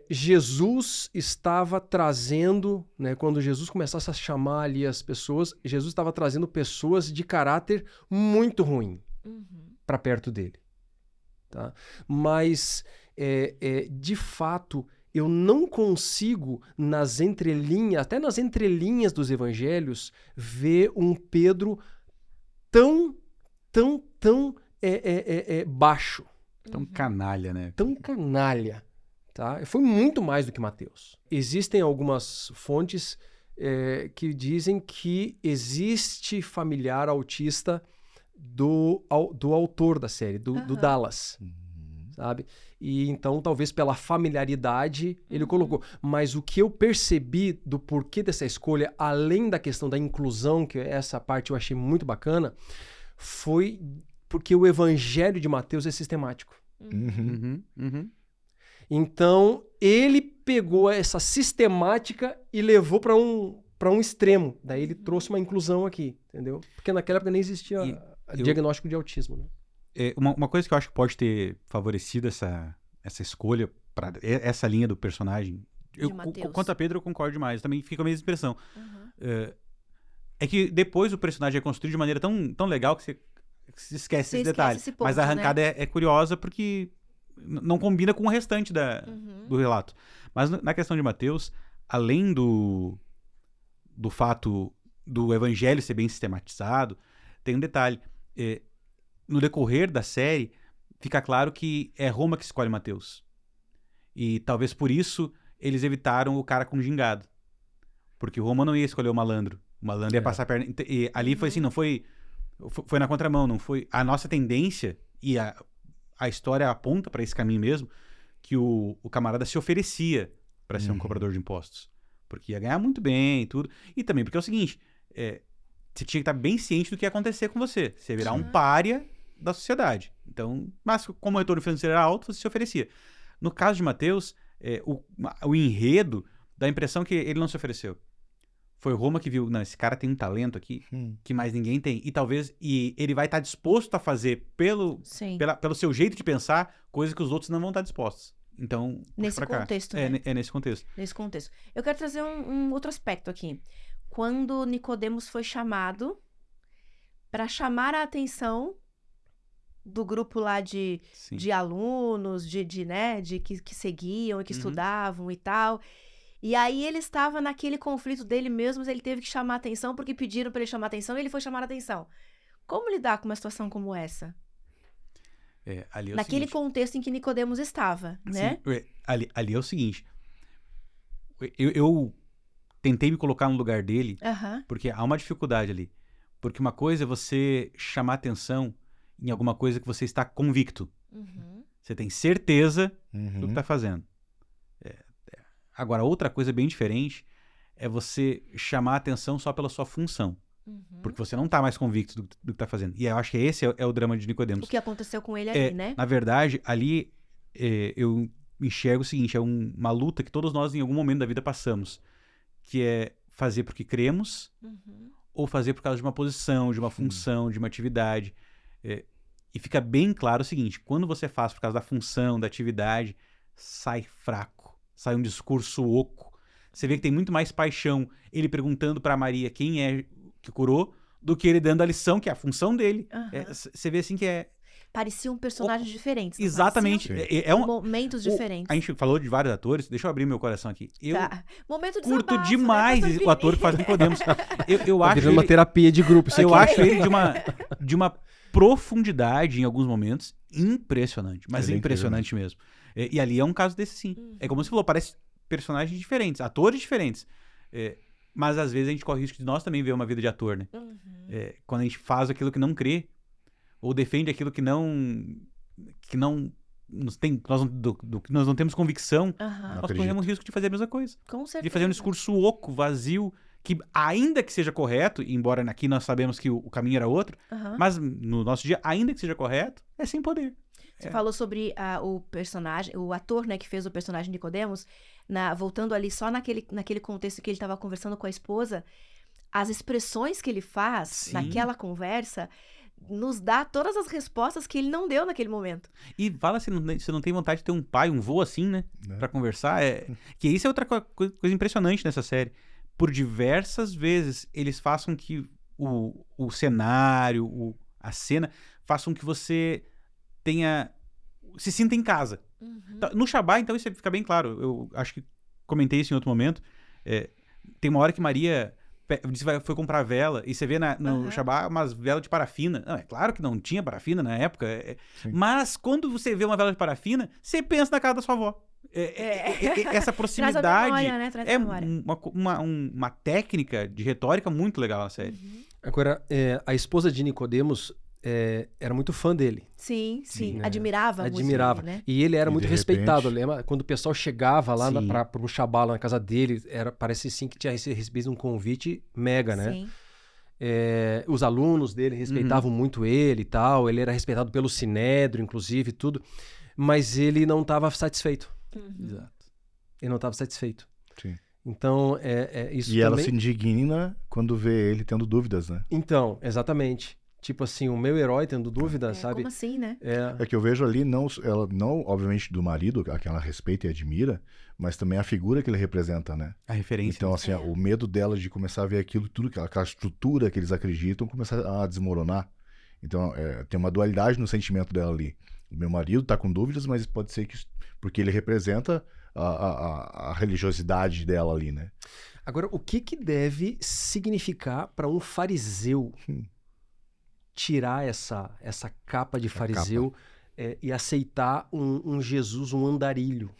Jesus estava trazendo, né, quando Jesus começasse a chamar ali as pessoas, Jesus estava trazendo pessoas de caráter muito ruim para perto dele. Tá? Mas, de fato, eu não consigo, até nas entrelinhas dos evangelhos, ver um Pedro tão baixo. Tão canalha, né? Tão canalha. Tá? Foi muito mais do que Mateus. Existem algumas fontes que dizem que existe familiar autista do autor da série, do Dallas. Sabe? E então, talvez pela familiaridade, ele colocou. Mas o que eu percebi do porquê dessa escolha, além da questão da inclusão, que essa parte eu achei muito bacana, foi porque o evangelho de Mateus é sistemático. Então, ele pegou essa sistemática e levou para um extremo. Daí ele trouxe uma inclusão aqui, entendeu? Porque naquela época nem existia diagnóstico de autismo, né? Uma coisa que eu acho que pode ter favorecido essa escolha para essa linha do personagem, quanto a Pedro eu concordo demais, também fica a mesma expressão. É que depois o personagem é construído de maneira tão legal que você se esquece esse detalhe. Ponto, mas a arrancada, né, é curiosa porque não combina com o restante do relato. Mas na questão de Mateus, além do fato do evangelho ser bem sistematizado, tem um detalhe. No decorrer da série, fica claro que é Roma que escolhe Mateus. E talvez por isso eles evitaram o cara com gingado. Porque o Roma não ia escolher o malandro. O malandro ia passar a perna. E ali foi assim, não foi... Foi na contramão, não foi... A nossa tendência, e a história aponta para esse caminho mesmo, que o camarada se oferecia para ser um cobrador de impostos. Porque ia ganhar muito bem e tudo. E também porque é o seguinte... você tinha que estar bem ciente do que ia acontecer com você. Você ia virar um pária da sociedade. Então, mas como o retorno financeiro era alto, você se oferecia. No caso de Mateus, o enredo dá a impressão que ele não se ofereceu. Foi Roma que viu, não, esse cara tem um talento aqui que mais ninguém tem. E talvez ele vai estar disposto a fazer pelo seu jeito de pensar, coisa que os outros não vão estar dispostos. Então, nesse contexto, né? É nesse contexto. Nesse contexto. Eu quero trazer um outro aspecto aqui. Quando Nicodemos foi chamado para chamar a atenção do grupo lá de alunos, que seguiam e que estudavam e tal. E aí ele estava naquele conflito dele mesmo, ele teve que chamar a atenção porque pediram para ele chamar a atenção e ele foi chamar a atenção. Como lidar com uma situação como essa? Ali é naquele seguinte, contexto em que Nicodemos estava, né? Ali é o seguinte. Eu tentei me colocar no lugar dele, porque há uma dificuldade ali. Porque uma coisa é você chamar atenção em alguma coisa que você está convicto. Você tem certeza do que está fazendo. Agora, outra coisa bem diferente é você chamar atenção só pela sua função. Porque você não está mais convicto do que está fazendo. E eu acho que esse é o drama de Nicodemos. O que aconteceu com ele ali, né? Na verdade, ali eu enxergo o seguinte, é uma luta que todos nós em algum momento da vida passamos, que é fazer porque cremos ou fazer por causa de uma posição, de uma função, de uma atividade. E fica bem claro o seguinte, quando você faz por causa da função, da atividade, sai fraco, sai um discurso oco. Você vê que tem muito mais paixão ele perguntando para Maria quem é que curou, do que ele dando a lição, que é a função dele. Você vê assim que pareciam personagens diferentes. Exatamente. Momentos diferentes. A gente falou de vários atores. Deixa eu abrir meu coração aqui. Eu Momento de curto desabafo, demais né, o ator que faz Nicodemos. Eu Tá acho virando uma terapia de grupo isso aqui. Eu acho ele de uma profundidade em alguns momentos impressionante. Mas Ele é impressionante mesmo. E ali é um caso desse sim. É como você falou, parece personagens diferentes, atores diferentes. Mas às vezes a gente corre o risco de nós também ver uma vida de ator, né? Quando a gente faz aquilo que não crê, ou defende aquilo que não nos tem, do que nós não temos convicção, nós corremos o risco de fazer a mesma coisa. Com certeza. De fazer um discurso oco, vazio, que ainda que seja correto, embora aqui nós sabemos que o caminho era outro, mas no nosso dia, ainda que seja correto, é sem poder. Você falou sobre o personagem, o ator, né, que fez o personagem Nicodemos, voltando ali só naquele contexto que ele estava conversando com a esposa, as expressões que ele faz naquela conversa nos dá todas as respostas que ele não deu naquele momento. E fala se você não tem vontade de ter um pai, um vô assim, né? Pra conversar. Que isso é outra coisa impressionante nessa série. Por diversas vezes, eles façam que o cenário, a cena, façam que você se sinta em casa. No Shabá, então, isso fica bem claro. Eu acho que comentei isso em outro momento. Tem uma hora que Maria foi comprar vela e você vê no Shabá umas velas de parafina. Não, é claro que não tinha parafina na época. Mas quando você vê uma vela de parafina, você pensa na casa da sua avó. Essa proximidade Traz a memória, né? Traz a memória. uma técnica de retórica muito legal na série. Agora, a esposa de Nicodemos era muito fã dele. Sim. Né? Admirava muito ele, né? E ele era muito respeitado. repente... Lembra? Quando o pessoal chegava lá para um Shabá lá na casa dele, parece sim que tinha recebido um convite mega, né? Sim. Os alunos dele respeitavam muito ele e tal. Ele era respeitado pelo Sinédrio, inclusive, tudo. Mas ele não estava satisfeito. Exato. Ele não estava satisfeito. Sim. Então, isso e também... ela se indigna quando vê ele tendo dúvidas, né? Então, exatamente. Tipo assim, o meu herói tendo dúvidas, sabe? Como assim, né? É que eu vejo ali, ela não, obviamente, do marido, a que ela respeita e admira, mas também a figura que ele representa, né? A referência. Então, assim, o medo dela de começar a ver aquilo, aquela estrutura que eles acreditam, começar a desmoronar. Então, tem uma dualidade no sentimento dela ali. O meu marido tá com dúvidas, mas pode ser que... Porque ele representa a religiosidade dela ali, né? Agora, o que deve significar para um fariseu tirar essa capa de fariseu e aceitar um Jesus, um andarilho?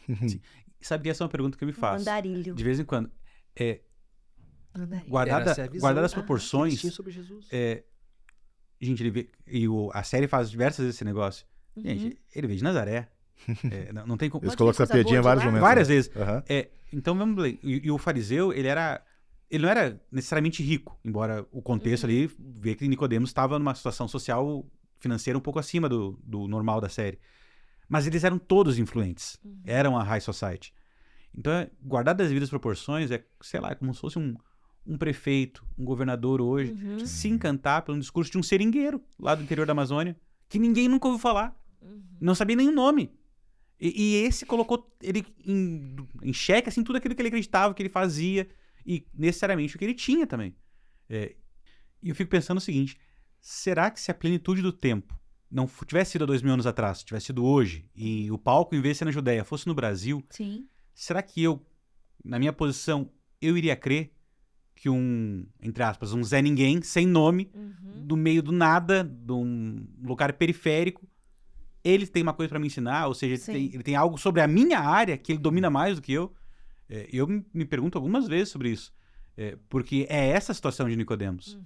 Sabe que essa é uma pergunta que eu me faço. Andarilho. De vez em quando. Guardadas as proporções... sobre Jesus. Gente, a série faz diversas vezes esse negócio. Gente, ele veio de Nazaré. Não tem como... Eles colocam essa piadinha em vários momentos. Várias vezes. Uhum. Então, vamos ler. E o fariseu, ele era ele não era necessariamente rico, embora o contexto ali vê que Nicodemos estava numa situação social financeira um pouco acima do normal da série. Mas eles eram todos influentes. Eram a high society. Então, guardado as devidas proporções, sei lá, como se fosse um prefeito, um governador hoje, se encantar pelo discurso de um seringueiro lá do interior da Amazônia, que ninguém nunca ouviu falar. Não sabia nem o nome. E esse colocou ele em xeque, assim, tudo aquilo que ele acreditava, que ele fazia, e necessariamente o que ele tinha também. E eu fico pensando o seguinte, será que se a plenitude do tempo não tivesse sido há 2000 anos atrás, tivesse sido hoje, e o palco, em vez de ser na Judéia, fosse no Brasil, Sim. Será que eu, na minha posição, eu iria crer que entre aspas, um Zé Ninguém, sem nome, do meio do nada, de um lugar periférico, ele tem uma coisa para me ensinar, ou seja, ele tem algo sobre a minha área que ele domina mais do que eu? Eu me pergunto algumas vezes sobre isso, porque é essa a situação de Nicodemos.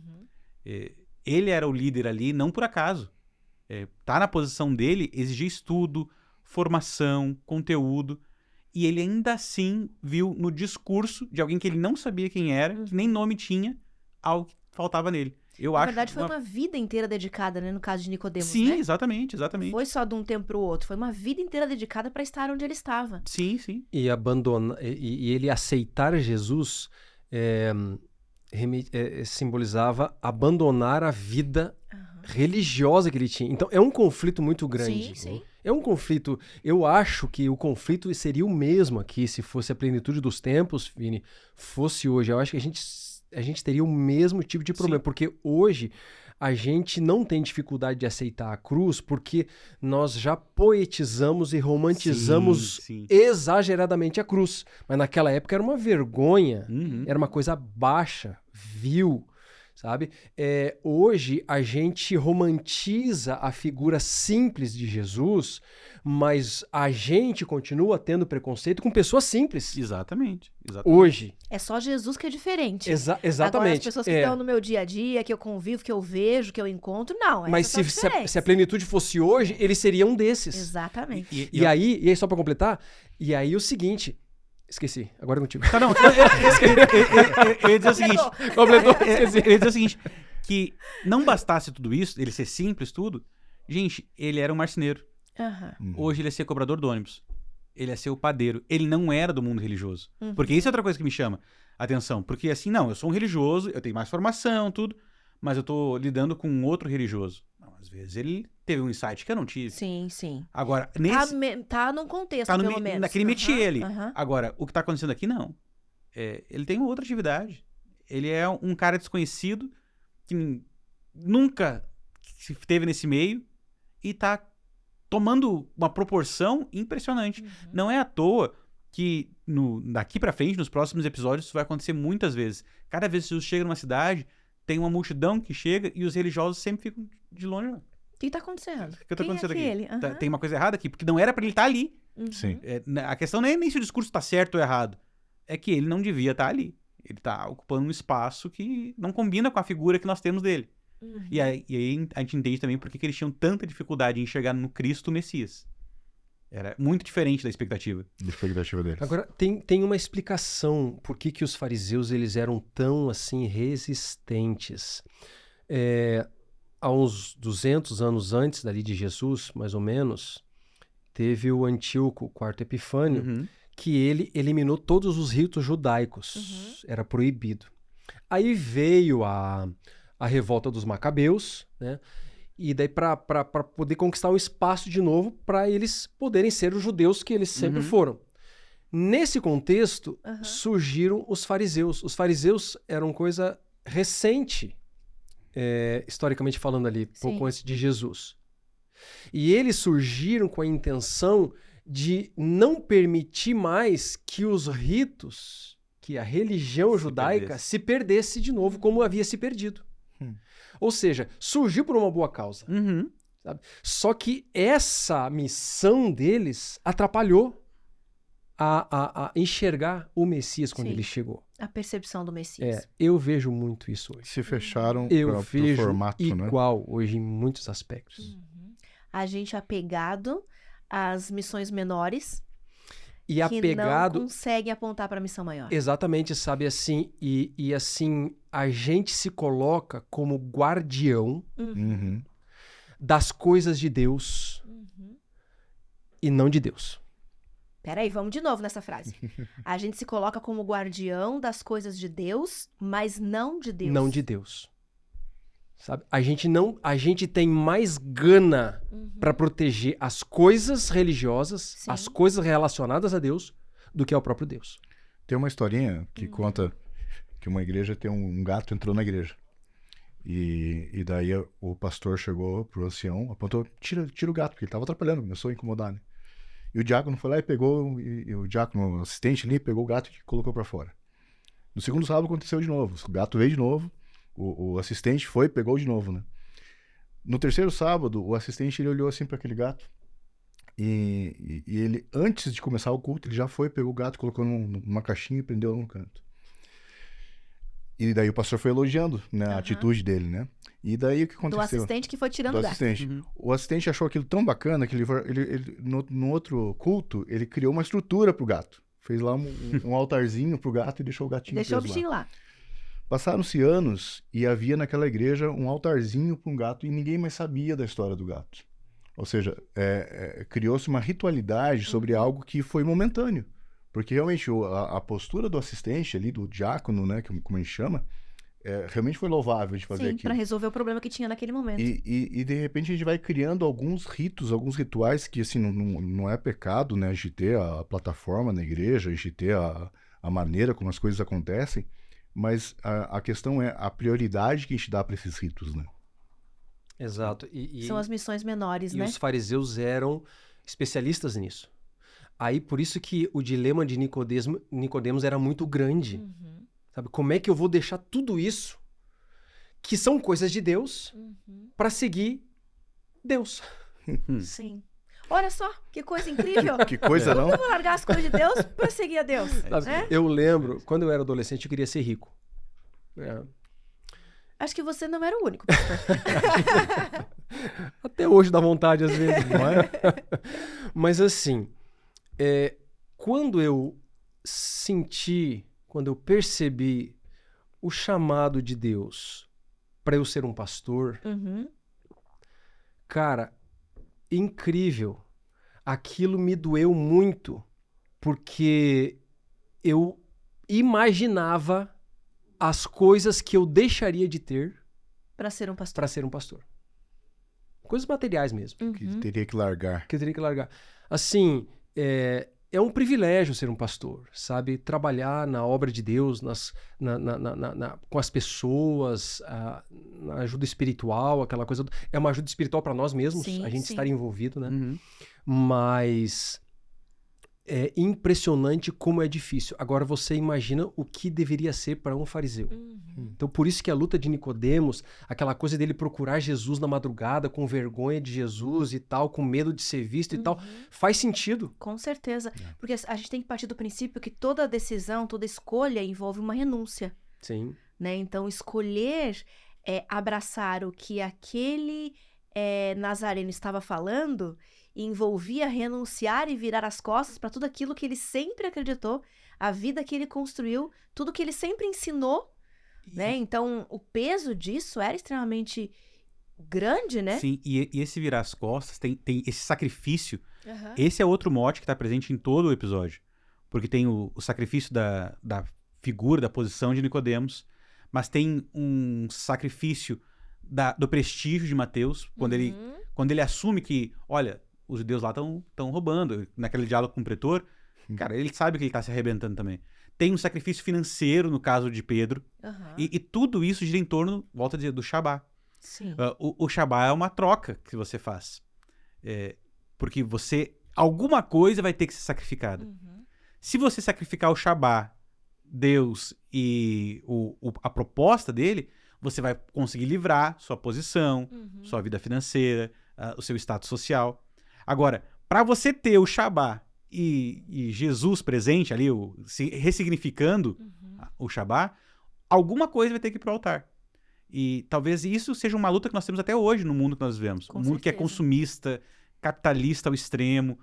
Ele era o líder ali, não por acaso. Tá na posição dele, exigir estudo, formação, conteúdo, e ele ainda assim viu no discurso de alguém que ele não sabia quem era, que nem nome tinha, algo que faltava nele. Na verdade, foi uma vida inteira dedicada, né? No caso de Nicodemos, sim, né? Exatamente. Não foi só de um tempo para o outro, foi uma vida inteira dedicada para estar onde ele estava. Sim. E ele aceitar Jesus simbolizava abandonar a vida religiosa que ele tinha. Então, é um conflito muito grande. Sim. É um conflito... Eu acho que o conflito seria o mesmo aqui, se fosse a plenitude dos tempos, Vini, fosse hoje. Eu acho que a gente teria o mesmo tipo de problema, porque hoje a gente não tem dificuldade de aceitar a cruz, porque nós já poetizamos e romantizamos exageradamente a cruz. Mas naquela época era uma vergonha, era uma coisa baixa, vil, sabe? Hoje a gente romantiza a figura simples de Jesus, mas a gente continua tendo preconceito com pessoas simples. Exatamente. Hoje. É só Jesus que é diferente. Exatamente. Agora, as pessoas que estão no meu dia a dia, que eu convivo, que eu vejo, que eu encontro, não. Mas se a plenitude fosse hoje, ele seria um desses. Exatamente. E aí, só pra completar, e aí o seguinte... Esqueci, agora é contigo. Tá, não. Eu ia dizer o seguinte. Eu ia dizer o seguinte, que não bastasse tudo isso, ele ser simples, tudo. Gente, ele era um marceneiro. Hoje ele ia ser cobrador do ônibus. Ele ia ser o padeiro. Ele não era do mundo religioso. Porque isso é outra coisa que me chama a atenção. Porque assim, não, eu sou um religioso, eu tenho mais formação, tudo, mas eu tô lidando com um outro religioso. Não, às vezes ele teve um insight que eu não tive. Sim. Agora, Tá num contexto, tá pelo menos. Naquele métier ali. Agora, o que tá acontecendo aqui, não. Ele tem outra atividade. Ele é um cara desconhecido que nunca se teve nesse meio e tá tomando uma proporção impressionante. Não é à toa que daqui pra frente, nos próximos episódios, isso vai acontecer muitas vezes. Cada vez que Jesus chega numa cidade, tem uma multidão que chega e os religiosos sempre ficam de longe. O que tá acontecendo? O que tá acontecendo aqui? Ele? Tem uma coisa errada aqui, porque não era pra ele estar ali. Sim. A questão não é nem se o discurso tá certo ou errado. É que ele não devia estar ali. Ele tá ocupando um espaço que não combina com a figura que nós temos dele. E aí a gente entende também por que eles tinham tanta dificuldade em enxergar no Cristo o Messias. Era muito diferente da expectativa. Da expectativa deles. Agora, tem uma explicação por que os fariseus eles eram tão assim resistentes. Há uns 200 anos antes dali de Jesus, mais ou menos, teve o Antíoco, o quarto Epifânio, que ele eliminou todos os ritos judaicos. Era proibido. Aí veio a revolta dos Macabeus, né? E daí para poder conquistar um espaço de novo para eles poderem ser os judeus que eles sempre foram. Nesse contexto, surgiram os fariseus. Os fariseus eram coisa recente, historicamente falando ali, pouco antes de Jesus. E eles surgiram com a intenção de não permitir mais que os ritos, que a religião judaica se perdesse de novo como havia se perdido. Ou seja, surgiu por uma boa causa. Sabe? Só que essa missão deles atrapalhou a enxergar o Messias quando ele chegou. A percepção do Messias. Eu vejo muito isso hoje. Se fecharam pro formato, igual hoje em muitos aspectos. A gente apegado às missões menores E apegado... não conseguem apontar para a missão maior. Exatamente, sabe, assim, e assim, a gente se coloca como guardião das coisas de Deus e não de Deus. Peraí, vamos de novo nessa frase. A gente se coloca como guardião das coisas de Deus, mas não de Deus. Não de Deus. Sabe? A gente tem mais gana para proteger as coisas religiosas, Sim. as coisas relacionadas a Deus, do que ao próprio Deus. Tem uma historinha que conta que uma igreja tem um gato entrou na igreja. E daí o pastor chegou pro ancião, apontou, tira o gato, porque ele tava atrapalhando, começou a incomodar, né? E o diácono foi lá e pegou, e o diácono, o assistente ali, pegou o gato e colocou pra fora. No segundo sábado aconteceu de novo, o gato veio de novo, o assistente foi, pegou de novo, né? No terceiro sábado, o assistente ele olhou assim para aquele gato e ele, antes de começar o culto, ele já foi, pegou o gato, colocou numa caixinha e prendeu no canto. E daí o pastor foi elogiando, né, a atitude dele, né? E daí o que aconteceu? Do assistente que foi tirando o gato. Assistente. O assistente achou aquilo tão bacana que ele no outro culto, ele criou uma estrutura pro gato. Fez lá um altarzinho pro gato e deixou o gatinho Deixou o preso bichinho lá. Passaram-se anos e havia naquela igreja um altarzinho para um gato e ninguém mais sabia da história do gato. Ou seja, criou-se uma ritualidade sobre algo que foi momentâneo. Porque realmente a postura do assistente ali, do diácono, né, como a gente chama, realmente foi louvável de fazer aquilo. Sim, para resolver o problema que tinha naquele momento. E de repente a gente vai criando alguns ritos, alguns rituais que assim, não é pecado, né, a gente ter a plataforma na igreja, a gente ter a maneira como as coisas acontecem, mas a questão é a prioridade que a gente dá para esses ritos, né? Exato. São as missões menores, e né? os fariseus eram especialistas nisso. Aí, por isso que o dilema de Nicodemos era muito grande. Sabe? Como é que eu vou deixar tudo isso, que são coisas de Deus, para seguir Deus? Sim. Olha só, que coisa incrível. Que coisa, não? Eu vou largar as coisas de Deus para seguir a Deus. Sabe? Eu lembro, quando eu era adolescente, eu queria ser rico. Acho que você não era o único, pastor. Até hoje dá vontade, às vezes, não é? Mas assim, quando eu percebi o chamado de Deus para eu ser um pastor, cara, incrível. Aquilo me doeu muito, porque eu imaginava as coisas que eu deixaria de ter para ser um pastor. Para ser um pastor. Coisas materiais mesmo. Que teria que largar. Que eu teria que largar. Assim, é um privilégio ser um pastor, sabe? Trabalhar na obra de Deus, com as pessoas, na ajuda espiritual, aquela coisa. É uma ajuda espiritual para nós mesmos, sim, a gente sim. estar envolvido, né? Mas é impressionante como é difícil. Agora você imagina o que deveria ser para um fariseu. Então por isso que a luta de Nicodemos, aquela coisa dele procurar Jesus na madrugada com vergonha de Jesus e tal, com medo de ser visto e tal, faz sentido. Com certeza. Porque a gente tem que partir do princípio que toda decisão, toda escolha envolve uma renúncia. Sim. Né? Então escolher abraçar o que aquele Nazareno estava falando envolvia renunciar e virar as costas para tudo aquilo que ele sempre acreditou, a vida que ele construiu, tudo que ele sempre ensinou, né? Então, o peso disso era extremamente grande, né? Sim, e esse virar as costas, tem esse sacrifício, esse é outro mote que está presente em todo o episódio, porque tem o sacrifício da figura, da posição de Nicodemos, mas tem um sacrifício do prestígio de Mateus, quando ele assume que, olha, os judeus lá estão roubando. Naquele diálogo com o pretor, cara, ele sabe que ele está se arrebentando também. Tem um sacrifício financeiro no caso de Pedro. E tudo isso gira em torno, volta a dizer, do Shabá. Sim. O Shabá é uma troca que você faz. Porque alguma coisa vai ter que ser sacrificada. Se você sacrificar o Shabá, Deus e a proposta dele, você vai conseguir livrar sua posição, sua vida financeira, o seu status social. Agora, para você ter o Shabá e Jesus presente ali, ressignificando o Shabá, alguma coisa vai ter que ir pro altar. E talvez isso seja uma luta que nós temos até hoje no mundo que nós vivemos. Um mundo que é consumista, capitalista ao extremo,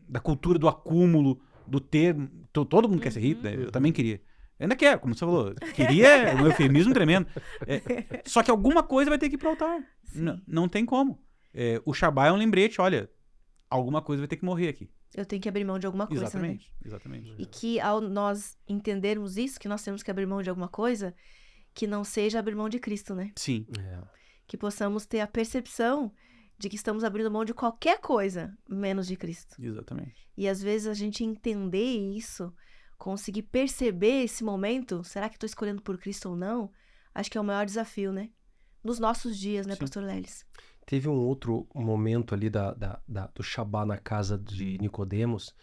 da cultura do acúmulo, do ter... Todo mundo quer ser rico, né? Eu também queria. Eu ainda quero, como você falou. Queria é um eufemismo tremendo. Só que alguma coisa vai ter que ir pro altar. Não tem como. O Shabá é um lembrete, olha, alguma coisa vai ter que morrer aqui. Eu tenho que abrir mão de alguma coisa, Exatamente, né? exatamente. E que ao nós entendermos isso, que nós temos que abrir mão de alguma coisa, que não seja abrir mão de Cristo, né? Sim. Que possamos ter a percepção de que estamos abrindo mão de qualquer coisa, menos de Cristo. Exatamente. E às vezes a gente entender isso, conseguir perceber esse momento, será que estou escolhendo por Cristo ou não? Acho que é o maior desafio, né? Nos nossos dias, né, Pastor Lelis? Teve um outro momento ali do Shabá na casa de Nicodemos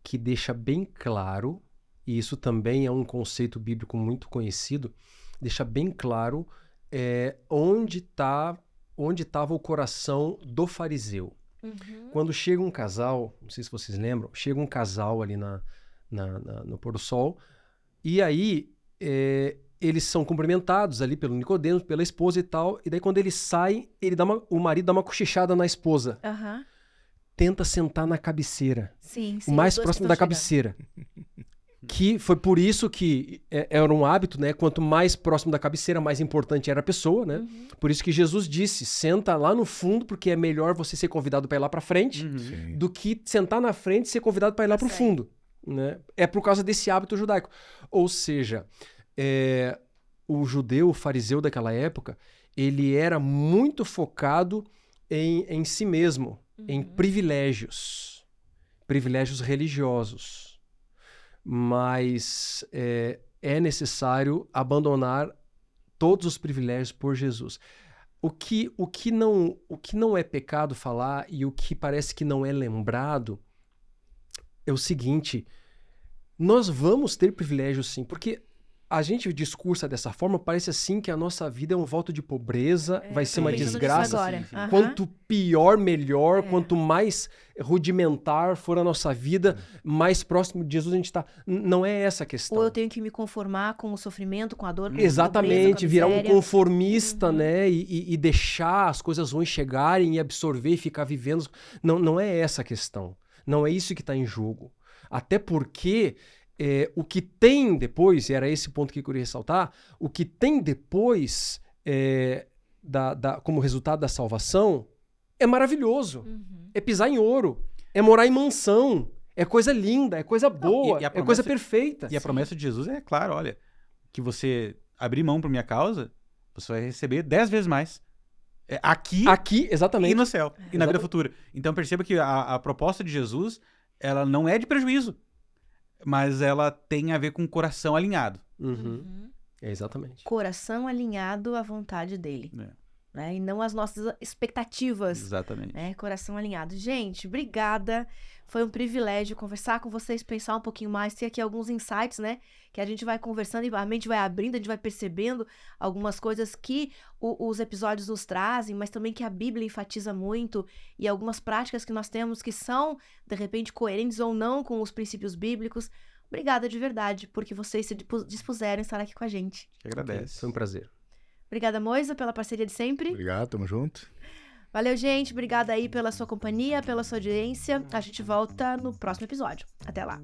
que deixa bem claro, e isso também é um conceito bíblico muito conhecido, deixa bem claro onde estava o coração do fariseu. Uhum. Quando chega um casal, não sei se vocês lembram, chega um casal ali no pôr do sol, e aí eles são cumprimentados ali pelo Nicodemos, pela esposa e tal, e daí quando eles saem, o marido dá uma cochichada na esposa. Uhum. Tenta sentar na cabeceira. Sim, o mais próximo da cabeceira. Que foi por isso que era um hábito, né? Quanto mais próximo da cabeceira, mais importante era a pessoa, né? Uhum. Por isso que Jesus disse, senta lá no fundo, porque é melhor você ser convidado para ir lá para frente, do que sentar na frente e ser convidado para ir lá para o fundo. Né? É por causa desse hábito judaico. Ou seja, o judeu, o fariseu daquela época, ele era muito focado em si mesmo, em privilégios religiosos. Mas é necessário abandonar todos os privilégios por Jesus. O que não é pecado falar e o que parece que não é lembrado é o seguinte: nós vamos ter privilégios sim, porque a gente discursa dessa forma, parece assim que a nossa vida é um voto de pobreza, vai ser uma desgraça. Uhum. Quanto pior, melhor, quanto mais rudimentar for a nossa vida, mais próximo de Jesus a gente está. Não é essa a questão. Ou eu tenho que me conformar com o sofrimento, com a dor, com Exatamente, a pobreza, com a virar um miséria. conformista, né? E deixar as coisas ruins chegarem e absorver e ficar vivendo. Não é essa a questão. Não é isso que está em jogo. Até porque o que tem depois, e era esse ponto que eu queria ressaltar, o que tem depois como resultado da salvação é maravilhoso. Uhum. É pisar em ouro, é morar em mansão, é coisa linda, é coisa boa, E a é coisa perfeita. E a promessa de Jesus é, claro, olha, que você abrir mão por minha causa, você vai receber 10 vezes mais. Aqui, exatamente. E no céu, e na vida futura. Então perceba que a proposta de Jesus, ela não é de prejuízo, mas ela tem a ver com o coração alinhado. Uhum. Exatamente. Coração alinhado à vontade dele. Né? E não às nossas expectativas. Exatamente. Né? Coração alinhado. Gente, obrigada. Foi um privilégio conversar com vocês, pensar um pouquinho mais, ter aqui alguns insights, né? Que a gente vai conversando e a mente vai abrindo, a gente vai percebendo algumas coisas que os episódios nos trazem, mas também que a Bíblia enfatiza muito e algumas práticas que nós temos que são, de repente, coerentes ou não com os princípios bíblicos. Obrigada de verdade, porque vocês se dispuseram a estar aqui com a gente. Que agradece. Foi um prazer. Obrigada, Moisa, pela parceria de sempre. Obrigado, tamo junto. Valeu, gente. Obrigada aí pela sua companhia, pela sua audiência. A gente volta no próximo episódio. Até lá.